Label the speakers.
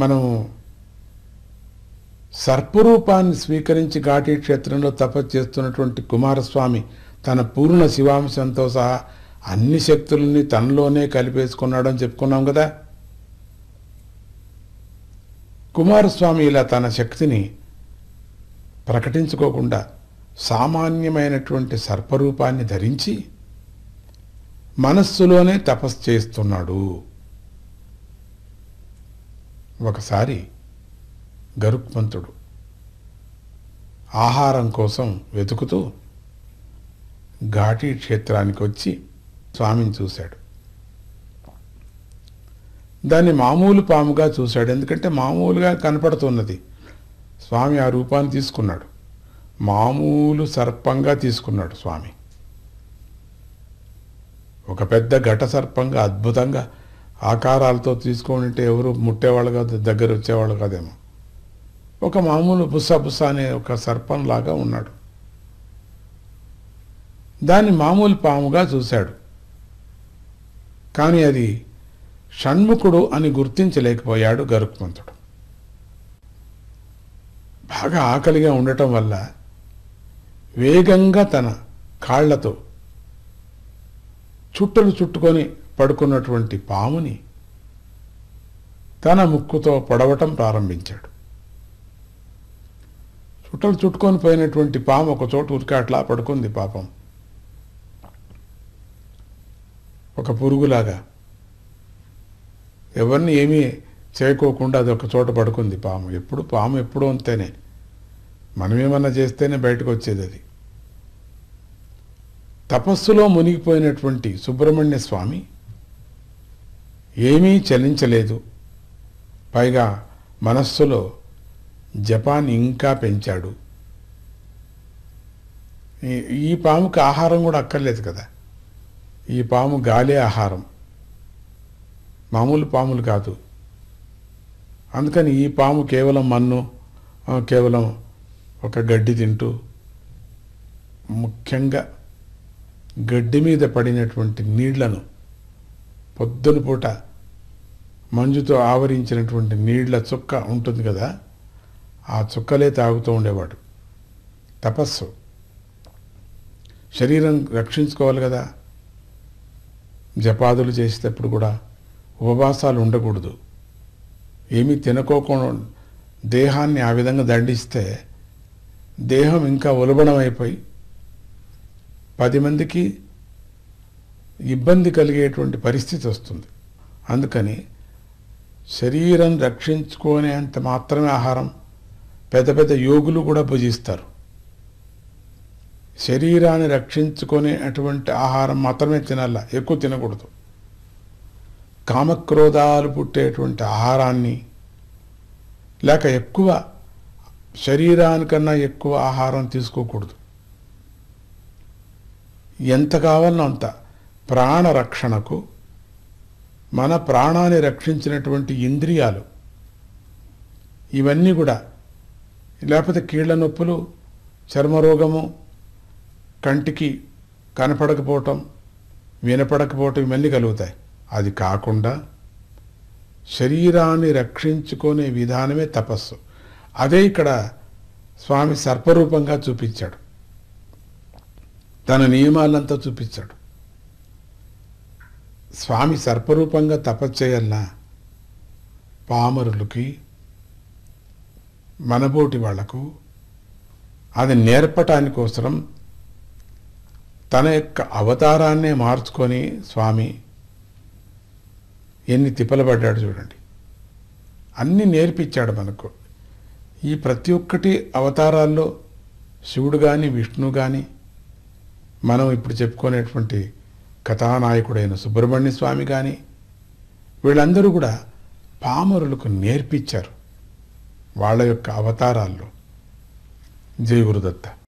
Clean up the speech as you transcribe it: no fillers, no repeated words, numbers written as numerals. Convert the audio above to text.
Speaker 1: మనం సర్పరూపాన్ని స్వీకరించి ఘాటీ క్షేత్రంలో తపస్సు చేస్తున్నటువంటి కుమారస్వామి తన పూర్ణ శివాంశంతో సహా అన్ని శక్తులని తనలోనే కలిపేసుకున్నాడని చెప్పుకున్నాం కదా. కుమారస్వామి ఇలా తన శక్తిని ప్రకటించుకోకుండా సామాన్యమైనటువంటి సర్పరూపాన్ని ధరించి మనస్సులోనే తపస్సు చేస్తున్నాడు. ఒకసారి గరుత్మంతుడు ఆహారం కోసం వెతుకుతూ ఘాటీ క్షేత్రానికి వచ్చి స్వామిని చూశాడు. దాన్ని మామూలు పాముగా చూశాడు. ఎందుకంటే మామూలుగా కనపడుతున్నది. స్వామి ఆ రూపాన్ని తీసుకున్నాడు. మామూలు సర్పంగా తీసుకున్నాడు స్వామి. ఒక పెద్ద ఘట సర్పంగా అద్భుతంగా ఆకారాలతో తీసుకుంటే ఎవరు ముట్టేవాళ్ళు కాదు, దగ్గర వచ్చేవాళ్ళు కాదేమో. ఒక మామూలు బుస్స అనే ఒక సర్పంలాగా ఉన్నాడు. దాన్ని మామూలు పాముగా చూశాడు. కానీ అది షణ్ముఖుడు అని గుర్తించలేకపోయాడు గరుత్మంతుడు. బాగా ఆకలిగా ఉండటం వల్ల వేగంగా తన కాళ్లతో చుట్టలు చుట్టుకొని పడుకున్నటువంటి పాముని తన ముక్కుతో పొడవటం ప్రారంభించాడు. చుట్టలు చుట్టుకొని పోయినటువంటి పాము ఒక చోటు ఉరికి అట్లా పడుకుంది. పాపం ఒక పురుగులాగా ఎవరిని ఏమీ చేయకోకుండా అది ఒక చోట పడుకుంది పాము. పాము ఎప్పుడు అంతేనే, మనమేమన్నా చేస్తేనే బయటకు వచ్చేది అది. తపస్సులో మునిగిపోయినటువంటి సుబ్రహ్మణ్య స్వామి ఏమీ చలించలేదు. పైగా మనస్సులో జపాన్ని ఇంకా పెంచాడు. ఈ పాముకి ఆహారం కూడా అక్కర్లేదు కదా. ఈ పాము గాలే ఆహారం, మామూలు పాములు కాదు. అందుకని ఈ పాము కేవలం మన్ను, కేవలం ఒక గడ్డి తింటూ, ముఖ్యంగా గడ్డి మీద పడినటువంటి నీళ్లను పొద్దున పూట మంచుతో ఆవరించినటువంటి నీళ్ల చుక్క ఉంటుంది కదా, ఆ చుక్కలే తాగుతూ ఉండేవాడు. తపస్సు, శరీరం రక్షించుకోవాలి కదా. జపాదులు చేసేటప్పుడు కూడా ఉపవాసాలు ఉండకూడదు. ఏమీ తినకోకుండా దేహాన్ని ఆ విధంగా దండిస్తే దేహం ఇంకా ఉలబణమైపోయి 10 మందికి ఇబ్బంది కలిగేటువంటి పరిస్థితి వస్తుంది. అందుకని శరీరం రక్షించుకునేంత మాత్రమే ఆహారం. పెద్ద పెద్ద యోగులు కూడా భుజిస్తారు. శరీరాన్ని రక్షించుకునేటువంటి ఆహారం మాత్రమే తినాల, ఎక్కువ తినకూడదు. కామక్రోధాలు పుట్టేటువంటి ఆహారాన్ని, లేక ఎక్కువ శరీరానికన్నా ఎక్కువ ఆహారం తీసుకోకూడదు. ఎంత కావాలనో అంత. ప్రాణరక్షణకు మన ప్రాణాన్ని రక్షించినటువంటి ఇంద్రియాలు ఇవన్నీ కూడా, లేకపోతే కీళ్ల నొప్పులు, చర్మరోగము, కంటికి కనపడకపోవటం, వినపడకపోవటం, ఇవన్నీ కలుగుతాయి. అది కాకుండా శరీరాన్ని రక్షించుకునే విధానమే తపస్సు. అదే ఇక్కడ స్వామి సర్పరూపంగా చూపించాడు. తన నియమాలంతా చూపించాడు. స్వామి సర్పరూపంగా తపస్సు చేయాలన్నా పామరులకి, మనబోటి వాళ్లకు అది నేర్పటానికోసం తన యొక్క అవతారాన్నే మార్చుకొని స్వామి ఎన్ని తిప్పలబడ్డాడు చూడండి. అన్నీ నేర్పించాడు మనకు. ఈ ప్రతి ఒక్కటి అవతారాల్లో శివుడు కానీ, విష్ణు కానీ, మనం ఇప్పుడు చెప్పుకునేటువంటి కథానాయకుడైన సుబ్రహ్మణ్య స్వామి కానీ, వీళ్ళందరూ కూడా పామరులకు నేర్పించారు వాళ్ళ యొక్క అవతారాల్లో. జై గురుదత్త.